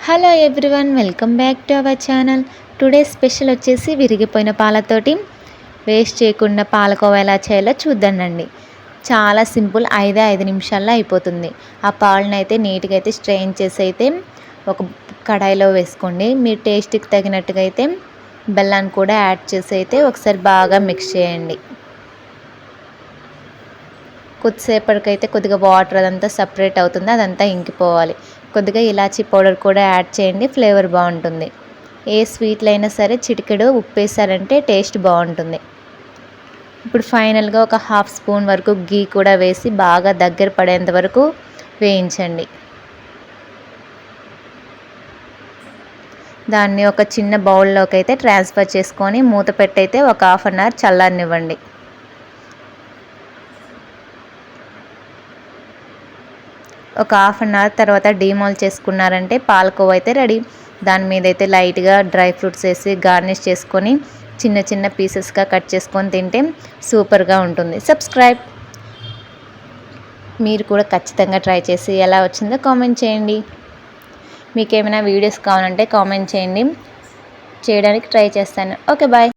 Hello everyone, welcome back to our channel. Today special వచ్చేసి విరిగిపోయిన పాలతోటి waste చేయకుండా పాలకోవా ఎలా చేయాలో చూద్దామండి. చాలా సింపుల్, 5 నిమిషాల్లో అయిపోతుంది. ఆ పాలను అయితే నీట్గా అయితే స్ట్రెయిన్ చేసి అయితే ఒక కడాయిలో వేసుకోండి. మీ టేస్ట్కి తగినట్టుగా అయితే బెల్లాన్ని కూడా యాడ్ చేసి అయితే ఒకసారి బాగా మిక్స్ చేయండి. కొద్దిసేపటికైతే కొద్దిగా వాటర్ అదంతా సపరేట్ అవుతుంది, అదంతా ఇంకిపోవాలి. కొద్దిగా ఇలాచీ పౌడర్ కూడా యాడ్ చేయండి, ఫ్లేవర్ బాగుంటుంది. ఏ స్వీట్లు అయినా సరే చిటికెడు ఉప్పు వేసారంటే టేస్ట్ బాగుంటుంది. ఇప్పుడు ఫైనల్గా ఒక హాఫ్ స్పూన్ వరకు గీ కూడా వేసి బాగా దగ్గర పడేంత వరకు వేయించండి. దాన్ని ఒక చిన్న బౌల్లోకి అయితే ట్రాన్స్ఫర్ చేసుకొని మూత పెట్టయితే ఒక హాఫ్ అన్ అవర్ చల్లారనివ్వండి. ఒక హాఫ్ అన్ అవర్ తర్వాత డీమోల్ చేసుకున్నారంటే పాలకోవా అయితే రెడీ. దాని మీద అయితే లైట్గా డ్రై ఫ్రూట్స్ వేసి గార్నిష్ చేసుకొని చిన్న చిన్న పీసెస్గా కట్ చేసుకొని తింటే సూపర్గా ఉంటుంది. సబ్స్క్రైబ్. మీరు కూడా ఖచ్చితంగా ట్రై చేసి ఎలా వచ్చిందో కామెంట్ చేయండి. మీకు ఏమైనా వీడియోస్ కావాలంటే కామెంట్ చేయండి, చేయడానికి ట్రై చేస్తాను. Okay, bye.